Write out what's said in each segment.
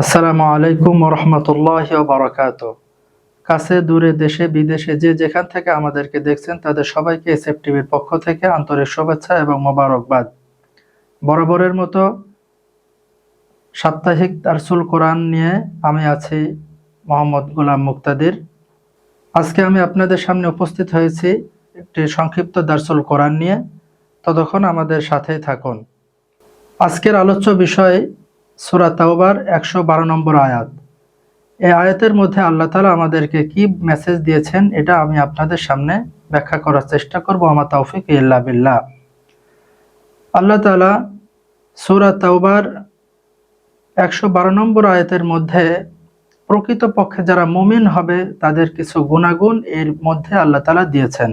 আসসালামু আলাইকুম রহমতুল্লাহি ওয়া বারাকাতুহু। কাছে দূরে দেশে বিদেশে যে যেখান থেকে আমাদেরকে দেখছেন তাদের সবাইকে এসএফ টিভির পক্ষ থেকে আন্তরিক শুভেচ্ছা এবং মোবারকবাদ। বরাবরের মতো সাপ্তাহিক দারসুল কোরআন নিয়ে আমি আছি মোহাম্মদ গোলাম মুক্তাদির। আজকে আমি আপনাদের সামনে উপস্থিত হয়েছি একটি সংক্ষিপ্ত দারসুল কোরআন নিয়ে। ততক্ষণ আমাদের সাথেই থাকুন। আজকের আলোচ্য বিষয় সূরা তাওবার ১১২ নম্বর আয়াত। এই আয়াতের মধ্যে আল্লাহ তাআলা আমাদেরকে কি মেসেজ দিয়েছেন এটা আমি আপনাদের সামনে ব্যাখ্যা করার চেষ্টা করব। আমা তাওফিক ইল্লা বিল্লাহ। আল্লাহ তাআলা সূরা তাওবার ১১২ নম্বর আয়াতের মধ্যে প্রকৃতপক্ষে যারা মুমিন হবে তাদের কিছু গুণাগুণ এর মধ্যে আল্লাহ তাআলা দিয়েছেন।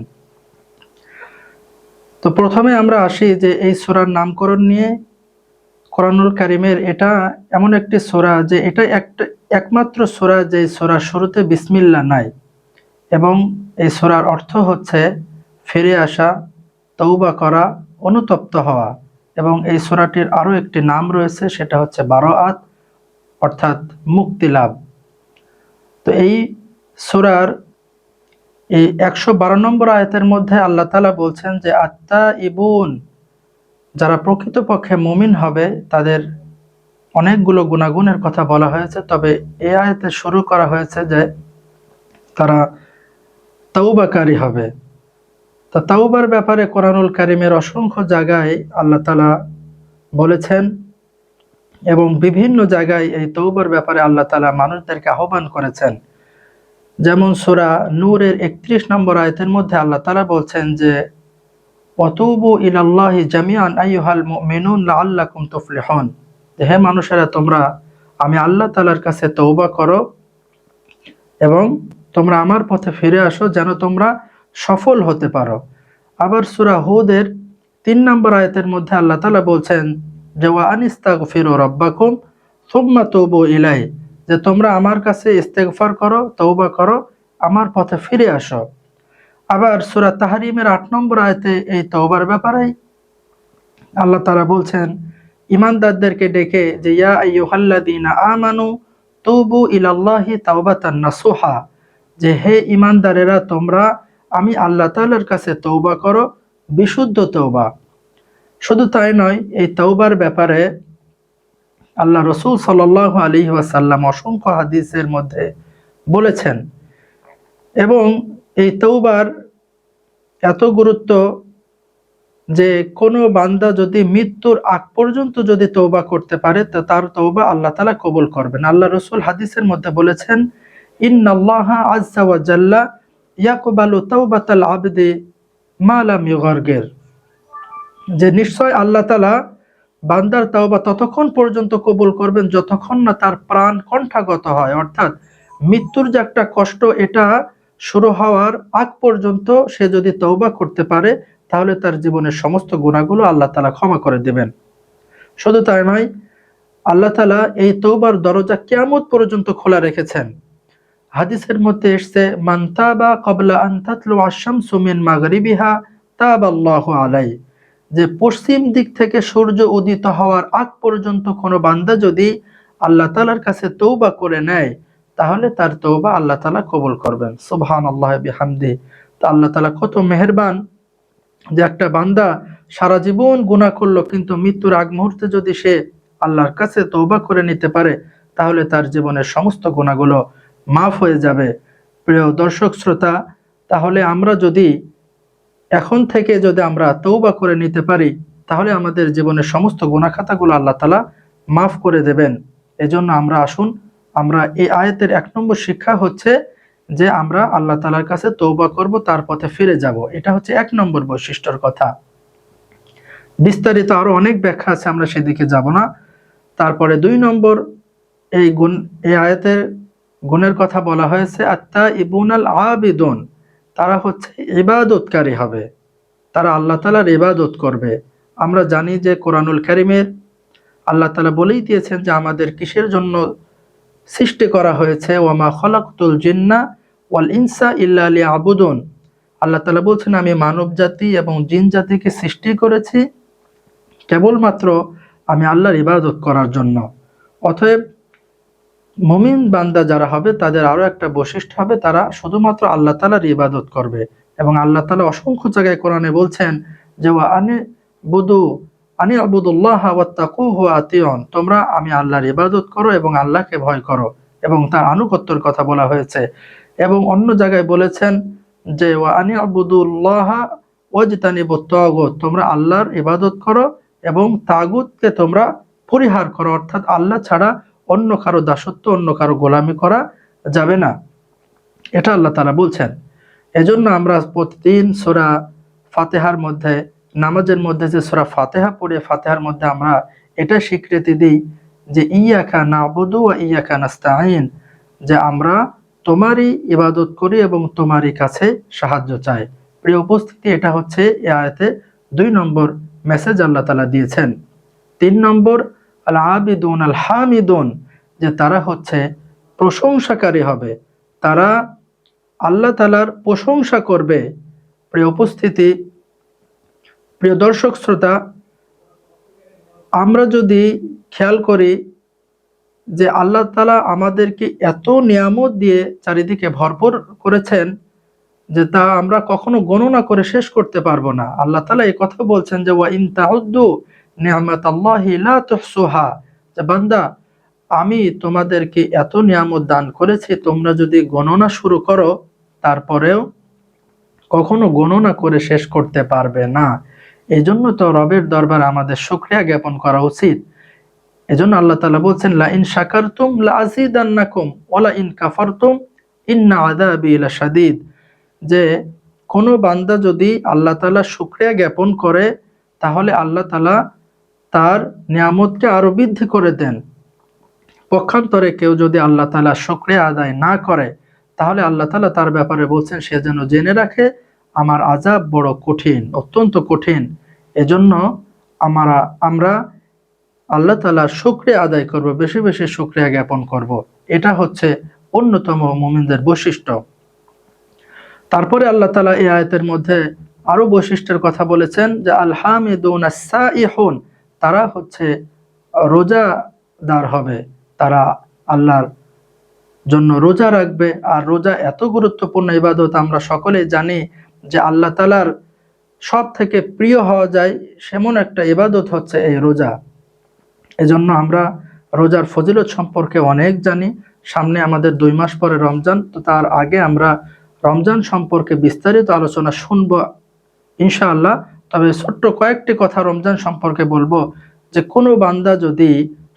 তো প্রথমে আমরা আসি যে এই সূরার নামকরণ নিয়ে। কোরআনুল কারীমের এটা এমন একটি সূরা যে এটা একমাত্র সূরা যে সূরার শুরুতে বিসমিল্লাহ নাই, এবং এই সূরার অর্থ হচ্ছে ফিরে আসা, তওবা করা, অনুতপ্ত হওয়া। এবং এই সূরাটির আরো একটি নাম রয়েছে, সেটা হচ্ছে বারাআত, অর্থাৎ মুক্তি লাভ। তো এই সূরার এই ১১২ নম্বর আয়াতের মধ্যে আল্লাহ তাআলা বলছেন যে আত্তাইবুন, যারা প্রকৃতপক্ষে মুমিন হবে তাদের অনেকগুলো গুণাগুণের কথা বলা হয়েছে। তবে এই আয়াতে শুরু করা হয়েছে যে তারা তাওবাকারী হবে। তো তাওবার ব্যাপারে কোরআনুল কারীমের অসংখ্য জায়গায় আল্লাহ তাআলা বলেছেন, এবং বিভিন্ন জায়গায় এই তওবার ব্যাপারে আল্লাহ তাআলা মানুষদেরকে আহ্বান করেছেন। যেমন সূরা নূরের ৩১ নম্বর আয়াতের মধ্যে আল্লাহ তাআলা বলছেন যে ওয়াতুবু ইলাল্লাহি জামিআন আইয়ুহাল মুমিনুন লাআল্লাকুম তুফলিহুন, হে মানুষেরা তোমরা আমি আল্লাহ তাআলার কাছে তওবা করো এবং তোমরা আমার পথে ফিরে আসো যেন তোমরা সফল হতে পারো। আবার সূরা হুদের ৩ নম্বর আয়াতের মধ্যে আল্লাহ তাআলা বলছেন যে ওয়া আনিস্তাগফিরু রাব্বাকুম সুম্মা তুবু ইলাই, যে তোমরা আমার কাছে ইস্তেগফার করো, তওবা করো, আমার পথে ফিরে আসো। আবার সূরা তাহরিমের ৮ নম্বর আয়াতে এই তওবার ব্যাপারে আল্লাহ তাআলা বলছেন ঈমানদারদেরকে ডেকে যে ইয়া আইয়ুহাল্লাযীনা আমানু তুবু ইলাল্লাহি তাওবাতান নাসুহা, যে হে ঈমানদারেরা তোমরা আমি আল্লাহ তাআলার কাছে তওবা করো, বিশুদ্ধ তওবা। শুধু তাই নয়, এই তওবার ব্যাপারে আল্লাহ রাসূল সাল্লাল্লাহু আলাইহি ওয়াসাল্লাম অসংখ্য হাদিসের মধ্যে বলেছেন। এবং এই তওবার এত গুরুত্ব যে কোনো বান্দা যদি মৃত্যুর আগ পর্যন্ত যদি তওবা করতে পারে তো তার তওবা আল্লাহ তাআলা কবুল করবেন। আল্লাহ রাসূল হাদিসের মধ্যে বলেছেন ইন্নাল্লাহা আযজা ওয়া জাল্লা ইয়াকবালু তাওবাতাল আবদি মা লাম ইউগারগির, যে নিশ্চয় আল্লাহ তাআলা বান্দার তওবা ততক্ষণ পর্যন্ত কবুল করবেন যতক্ষণ না তার প্রাণ কণ্ঠাগত হয়। অর্থাৎ মৃত্যুর যে একটা কষ্ট এটা শুরু হওয়ার আগ পর্যন্ত সে যদি তওবা করতে পারে তাহলে তার জীবনের সমস্ত গুনাহগুলো আল্লাহ তাআলা ক্ষমা করে দেবেন। শুধু তাই নয়, আল্লাহ তাআলা এই তওবার দরজা কিয়ামত পর্যন্ত খোলা রেখেছেন। হাদিসের মধ্যে এসেছে মান তাবা ক্বাবলা আন তাতলু আশ-শামসু মিন মাগরিবিহা তাবাল্লাহু আলাইহি, যে পশ্চিম দিক থেকে সূর্য উদিত হওয়ার আগ পর্যন্ত কোনো বান্দা যদি আল্লাহ তাআলার কাছে তওবা করে নেয় তাহলে তার তওবা আল্লাহ তাআলা কবুল করবেন। সুবহানাল্লাহি বিহামদিহি। তো আল্লাহ তাআলা কত মেহেরবান যে একটা বান্দা সারা জীবন গুনাহ করলো কিন্তু মৃত্যুর আগ মুহূর্তে যদি সে আল্লাহর কাছে তওবা করে নিতে পারে তাহলে তার জীবনের সমস্ত গুনাহগুলো মাফ হয়ে যাবে। প্রিয় দর্শক শ্রোতা, তাহলে আমরা যদি এখন থেকে যদি আমরা তওবা করে নিতে পারি তাহলে আমাদের জীবনের সমস্ত গুনাহ খাতাগুলো আল্লাহ তাআলা মাফ করে দেবেন। এজন্য আমরা আসুন, আমরা এই আয়াতের ১ নম্বর শিক্ষা হচ্ছে যে আমরা আল্লাহ তাআলার কাছে তওবা করব, তার পথে ফিরে যাব। এটা হচ্ছে ১ নম্বর বৈশিষ্ট্যর কথা। বিস্তারিত আরো অনেক ব্যাখ্যা আছে, আমরা সেদিকে যাব না। তারপরে ২ নম্বর এই আয়াতের গুণের কথা বলা হয়েছে আত্তাইবুনাল আবিদুন, তারা হচ্ছে ইবাদতকারী হবে, তারা আল্লাহ তাআলার ইবাদত করবে। আমরা জানি যে কোরআনুল কারীমের আল্লাহ তাআলা বলেই দিয়েছেন যে আমাদের কিসের জন্য সৃষ্টি করা হয়েছে, ওয়ামা খলাকতুল জিন্না ওয়াল ইনসা ইল্লা লিয়াবুদুন। আল্লাহ তাআলা বলছেন আমি মানব জাতি এবং জিন জাতিকে সৃষ্টি করেছি কেবলমাত্র আমি আল্লাহর ইবাদত করার জন্য। অতএব মুমিন বান্দা যারা হবে তাদের আরো একটা বৈশিষ্ট্য হবে, তারা শুধুমাত্র আল্লাহ তাআলার ইবাদত করবে। এবং আল্লাহ তাআলা অসংখ্য জায়গায় কোরআনে বলছেন যে আনি আবুদুল্লাহ ওয়াত্তাকুহু ওয়া আতিউন, তোমরা আমি আল্লাহর ইবাদত করো এবং আল্লাহকে ভয় করো, এবং তার আনুগত্যের কথা বলা হয়েছে। এবং অন্য জায়গায় বলেছেন যে আনি আবুদুল্লাহ ওয়াজতানিবুত তাগুত, তোমরা আল্লাহর ইবাদত করো এবং তাগুতকে তোমরা পরিহার করো, অর্থাৎ আল্লাহ ছাড়া অন্য কারো দাসত্ব, অন্য কারো গোলামি করা যাবে না, এটা আল্লাহ তাআলা বলছেন। এজন্য আমরা প্রতিদিন সূরা ফাতিহার মধ্যে, নামাজের মধ্যে যে সূরা ফাতিহা পড়ে ফাতিহার মধ্যে আমরা এটা স্বীকৃতি দিই যে ইয়াকা নাবুদু ওয়া ইয়াকা নাস্তাঈন, যে আমরা তোমারই ইবাদত করি এবং তোমারই কাছে সাহায্য চাই। প্রিয় উপস্থিতি, এটা হচ্ছে এই আয়াতে 2 নম্বর মেসেজ আল্লাহ তাআলা দিয়েছেন। 3 নম্বর আল আবিদুন আল হামিদুন, যে তারা হচ্ছে প্রশংসাকারী হবে, তারা আল্লাহ তাআলার প্রশংসা করবে। প্রিয় উপস্থিতি, প্রিয় দর্শক শ্রোতা, আমরা যদি খেয়াল করি যে আল্লাহ তাআলা আমাদেরকে এত নিয়ামত দিয়ে চারিদিকে ভরপুর করেছেন যে তা আমরা কখনো গণনা করে শেষ করতে পারবো না। আল্লাহ তাআলা এই কথা বলছেন যে ওয়া ইন তাউদ্দু নি'মাতাল্লাহি লা তুহসুহা, যে বান্দা আমি তোমাদেরকে এত নিয়ামত দান করেছি, তোমরা যদি গণনা শুরু করো তারপরেও কখনো গণনা করে শেষ করতে পারবে না। এজন্য তো রবের দরবারে আমাদের শুকরিয়া জ্ঞাপন করা উচিত। এজন্য আল্লাহ তাআলা বলছেন লা ইন শাকারতুম লা আযীদান্নাকুম ওয়া লা ইন কাফারতুম ইন্না আযাবি লাশাদীদ, যে কোনো বান্দা যদি আল্লাহ তাআলা শুকরিয়া জ্ঞাপন করে তাহলে আল্লাহ তাআলা তার নিয়ামতকে আরো বৃদ্ধি করে দেন। পক্ষান্তরে কেউ যদি আল্লাহ তাআলা শুকরিয়া আদায় না করে তাহলে আল্লাহ তাআলা তার ব্যাপারে বলছেন সে যেন জেনে রাখে আমার আযাব বড় কঠিন, অত্যন্ত কঠিন। এজন্য আমরা আল্লাহ তাআলার শুকরিয়া আদায় করব, বেশি বেশি শুকরিয়া জ্ঞাপন করব। এটা হচ্ছে অন্যতম মুমিনদের বৈশিষ্ট্য। তারপরে আল্লাহ তাআলা এই আয়াতের মধ্যে আরো বৈশিষ্ট্যের কথা বলেছেন যে আল হামিদুন আস-সাইহুন, তারা হচ্ছে রোজাদার হবে, তারা আল্লাহর জন্য রোজা রাখবে। আর রোজা এত গুরুত্বপূর্ণ ইবাদত, আমরা সকলেই জানি যে আল্লাহ তাআলার সব থেকে প্রিয় হওয়া যায় সেমন একটা ইবাদত হচ্ছে এই রোজা। এজন্য আমরা রোজার ফজিলত সম্পর্কে অনেক জানি। সামনে আমাদের 2 মাস পরে রমজান, তো তার আগে আমরা রমজান সম্পর্কে বিস্তারিত আলোচনা শুনবো ইনশাআল্লাহ। তবে ছোট্ট কয়েকটি কথা রমজান সম্পর্কে বলবো যে কোনো বান্দা যদি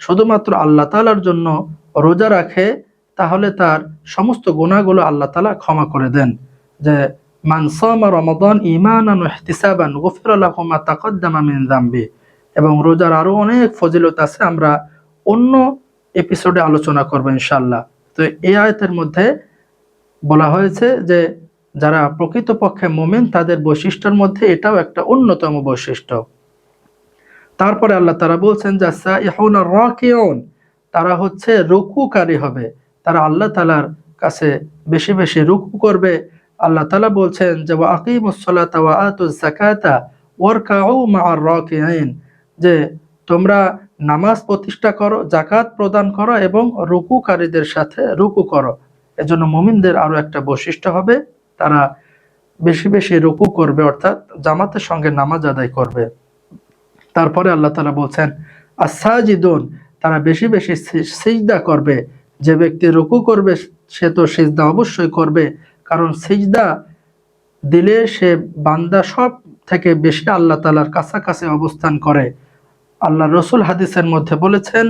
শুধুমাত্র আল্লাহ তাআলার জন্য রোজা রাখে তাহলে তার সমস্ত গুনাহগুলো আল্লাহ তাআলা ক্ষমা করে দেন। যে মান সামা রমাদান ঈমানান ওয়া ইহতিসাবান গুফিরা লাহু মা তাকদ্দামা মিন যামবি। এবং রোজার আরো অনেক ফজিলত আছে, আমরা অন্য এপিসোডে আলোচনা করব ইনশাআল্লাহ। তো এই আয়াতের মধ্যে বলা হয়েছে যে যারা প্রকৃতপক্ষে মুমিন তাদের বৈশিষ্ট্যের মধ্যে এটাও একটা অন্যতম বৈশিষ্ট্য। তারপরে আল্লাহ তাআলা বলছেন যে সাইহুনা রাকিউন, তারা হচ্ছে রুকুকারী হবে, তারা আল্লাহ তাআলার কাছে বেশি বেশি রুকু করবে। আল্লাহ তাআলা বলছেন যে ওয়া আকিমুস সালাতা ওয়া আতুজ যাকাতা ওয়ারকাউ মা'আর রাকিঈন, যে তোমরা নামাজ প্রতিষ্ঠা করো, যাকাত প্রদান করো এবং রুকুকারীদের সাথে রুকু করো। এজন্য মুমিনদের আরো একটা বৈশিষ্ট্য হবে, তারা বেশি বেশি রুকু করবে, অর্থাৎ জামাতের সঙ্গে নামাজ আদায় করবে। তারপরে আল্লাহ তাআলা বলছেন আস-সাজিদুন, তারা বেশি বেশি সিজদা করবে। যে ব্যক্তি রুকু করবে সে তো সিজদা অবশ্যই করবে, কারণ সিজদা দিলে সে বান্দা সব থেকে বেশি আল্লাহ তাআলার কাছাকাছি অবস্থান করে। আল্লাহ রসুল হাদিসের মধ্যে বলেছেন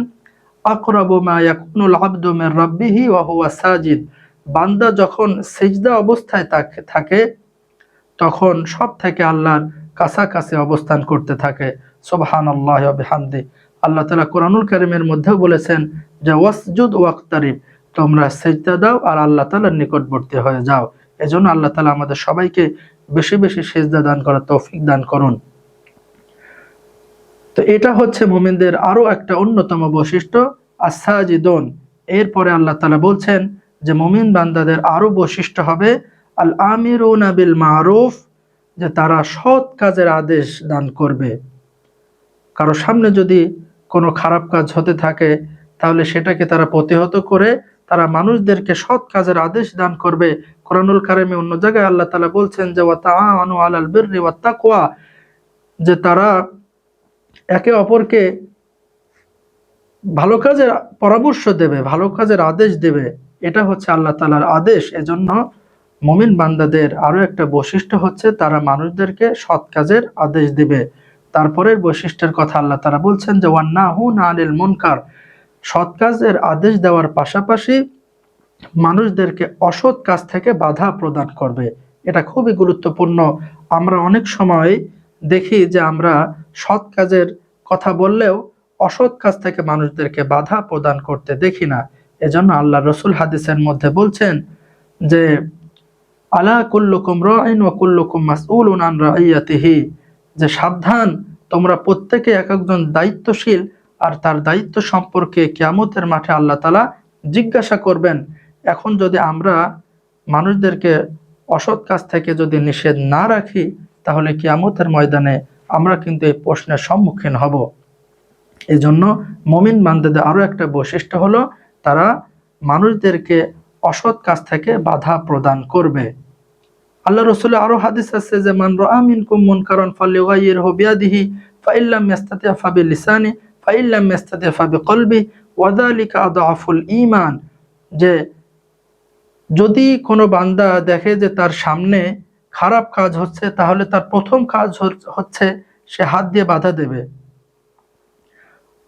আকরাবু মা ইয়াকুনুল আবদু মির রাব্বিহি ওয়া হুয়া সাজিদ, বান্দা যখন সিজদা অবস্থায় থাকে তখন সব থেকে আল্লাহর কাছাকাছি অবস্থান করতে থাকে। সুবহানাল্লাহি ওয়া বিহামদি। আল্লাহ তাআলা কোরআনুল কারীমের মধ্যেও বলেছেন যে ওয়াসজুদ ওয়াক্তারিব, তোমরা সিজদা দাও আর আল্লাহ তাআলার নিকটবর্তী হয়ে যাও। এজন্য আল্লাহ তাআলা আমাদের সবাইকে বেশি বেশি সিজদা দান করার তৌফিক দান করুন। তো এটা হচ্ছে মুমিনদের আরো একটা অন্যতম বৈশিষ্ট্য আস-সাজিদুন। এরপরে আল্লাহ তাআলা বলছেন যে মুমিন বান্দাদের আরো বৈশিষ্ট্য হবে আল আমিরুনা বিল মারুফ, যে তারা সৎ কাজের আদেশ দান করবে। কারো সামনে যদি কোনো খারাপ কাজ হতে থাকে তাহলে সেটাকে তারা প্রতিহত করে তারা মানুষদেরকে সৎ কাজের আদেশ দান করবে। কোরআনুল কারিমে অন্য জায়গায় আল্লাহ তাআলা বলছেন যে ওয়া তাআওয়ানু আলাল বিররি ওয়াত তাকওয়া, যে তারা একে অপরকে ভালো কাজের পরামর্শ দেবে, ভালো কাজের আদেশ দেবে। এটা হচ্ছে আল্লাহ তাআলার আদেশ। এজন্য মুমিন বান্দাদের আরো একটা বৈশিষ্ট্য হচ্ছে তারা মানুষদেরকে সৎ কাজের আদেশ দিবে। তারপরের বৈশিষ্ট্যের কথা আল্লাহ তাআলা বলছেন যে ওয়ান্নাহুনা আনিল মুনকার, সৎ কাজের আদেশ দেওয়ার পাশাপাশি মানুষদেরকে অসৎ কাজ থেকে বাধা প্রদান করবে। এটা খুবই গুরুত্বপূর্ণ। আমরা অনেক সময় দেখি যে আমরা সৎ কাজের কথা বললেও অসৎ কাজ থেকে মানুষদেরকে বাধা প্রদান করতে দেখি না। এজন্য আল্লাহ রসুল হাদিসের মধ্যে বলছেন যে আলা কুল্লুকুম রাইন ওয়া কুল্লুকুম মাসউলুন আন রাইয়াতিহি, যে সাবধান, তোমরা প্রত্যেকে এক একজন দায়িত্বশীল, আর তার দায়িত্ব সম্পর্কে কিয়ামতের মাঠে আল্লাহ তাআলা জিজ্ঞাসা করবেন। এখন যদি আমরা মানুষদেরকে অসৎ কাজ থেকে যদি নিষেধ না রাখি, তাহলে কিয়ামতের ময়দানে আমরা কিন্তু এই প্রশ্নের সম্মুখীন হব। এই জন্য মুমিন বান্দাদের আরো একটা বৈশিষ্ট্য হলো তারা মানুষদেরকে অসৎ কাজ থেকে বাধা প্রদান করবে। আল্লাহ রাসূলের আরো হাদিস আছে যে মান রাআ মিনকুম মুনকারান ফালিয়ুগাইয়িরহু বিয়াদিহি ফাইল্লাম ইস্তাতি' ফাবিলিসানি ফাইল্লাম ইস্তাতি' ফাবিকলবি ওয়া যালিকা আযআফুল ঈমান, যে যদি কোনো বান্দা দেখে যে তার সামনে খারাপ কাজ হচ্ছে, তাহলে তার প্রথম কাজ হচ্ছে সে হাত দিয়ে বাধা দেবে।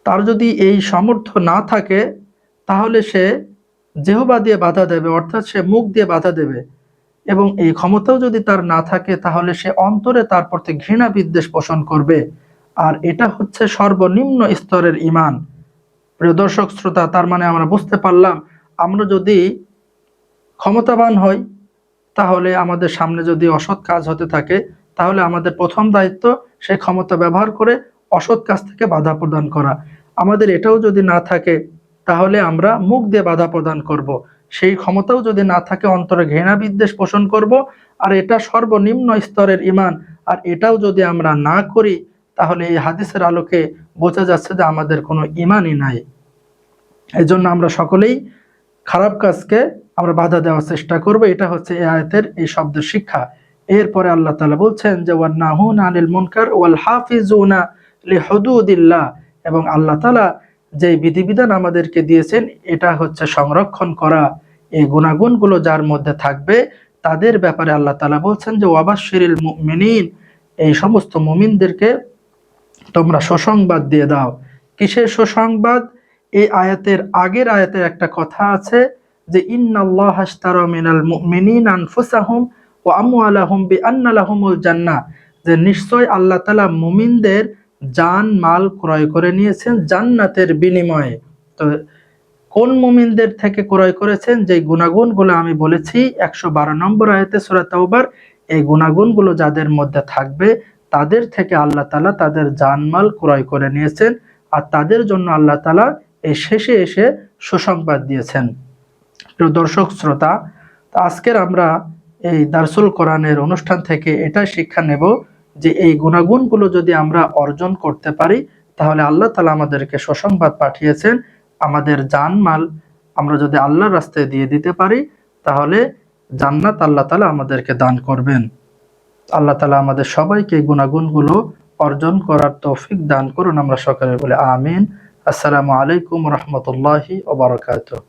তার যদি এই সামর্থ্য না থাকে, তাহলে সে জিহ্বা দিয়ে বাধা দেবে, অর্থাৎ সে মুখ দিয়ে বাধা দেবে। এবং এই ক্ষমতাও যদি তার না থাকে, তাহলে সে অন্তরে তার প্রতি ঘৃণা বিদ্বেষ পোষণ করবে। আর এটা হচ্ছে সর্বনিম্ন স্তরের ঈমান। প্রিয় দর্শক শ্রোতা, তার মানে আমরা বুঝতে পারলাম, আমরা যদি ক্ষমতাবান হই, তাহলে আমাদের সামনে যদি অসৎ কাজ হতে থাকে, তাহলে আমাদের প্রথম দায়িত্ব সেই ক্ষমতা ব্যবহার করে অসৎ কাজ থেকে বাধা প্রদান করা। আমাদের এটাও যদি না থাকে, তাহলে আমরা মুখ দিয়ে বাধা প্রদান করব। সেই ক্ষমতাও যদি না থাকে, অন্তরে ঘৃণা বিদ্বেষ পোষণ করব। আর এটা সর্বনিম্ন স্তরের ঈমান। আর এটাও যদি আমরা না করি, তাহলে এই হাদিসের আলোকে বোঝা যাচ্ছে যে আমাদের কোনো ঈমানই নাই। এই জন্য আমরা সকলেই খারাপ কাজকে আমরা বাধা দেওয়ার চেষ্টা করব। এটা হচ্ছে এই আয়াতের এই শব্দের শিক্ষা। এরপরে আল্লাহ তাআলা বলছেন যে ওয়ান্নাহুনা আনিল মুনকার ওয়াল হাফিজুনা লিহুদুদিল্লাহ, এবং আল্লাহ তাআলা যে বিধিবিধান আমাদেরকে দিয়েছেন, এটা হচ্ছে সংরক্ষণ করা। এই গুণাগুণগুলো যার মধ্যে থাকবে, তাদের ব্যাপারে আল্লাহ তাআলা বলছেন যে ওয়াবাশশিরিল মুমিনিন, এই সমস্ত মুমিনদেরকে তোমরা সুসংবাদ দিয়ে দাও। কিসের সুসংবাদ? এই আয়াতের আগের আয়াতের একটা কথা আছে যে ইন্নাল্লাহা আশতারা মিনাল মুমিনিনা আনফুসাহুম ওয়া আমওয়ালাহুম বিআন্না লাহুমুল জান্নাহ, যে নিশ্চয় আল্লাহ তাআলা মুমিনদের জান মাল ক্রয় করে নিয়েছেন জান্নাতের বিনিময়ে। তো কোন মুমিনদের থেকে ক্রয় করেছেন? যে গুণাগুণগুলো আমি বলেছি 112 নম্বর আয়াতে সূরা তাওবার, এই গুণাগুণগুলো যাদের মধ্যে থাকবে, তাদের থেকে আল্লাহ তাআলা তাদের জানমাল ক্রয় করে নিয়েছেন। আর তাদের জন্য আল্লাহ তাআলা এই শেষে এসে সুসংবাদ দিয়েছেন। প্রিয় দর্শক শ্রোতা, আজকের আমরা এই দারসুল কোরআনের অনুষ্ঠান থেকে এটাই শিক্ষা নেব যে এই গুণাগুণগুলো যদি আমরা অর্জন করতে পারি, তাহলে আল্লাহ তাআলা আমাদেরকে সুসংবাদ পাঠিয়েছেন। আমাদের জানমাল আমরা যদি আল্লাহর রাস্তায় দিয়ে দিতে পারি, তাহলে জান্নাত আল্লাহ তাআলা আমাদেরকে দান করবেন। আল্লাহ তাআলা আমাদের সবাইকে গুণাগুণগুলো অর্জন করার তৌফিক দান করুন। আমরা সকলে বলে আমিন। আসসালামু আলাইকুম ওয়া রাহমাতুল্লাহি ওয়া বারাকাতুহু।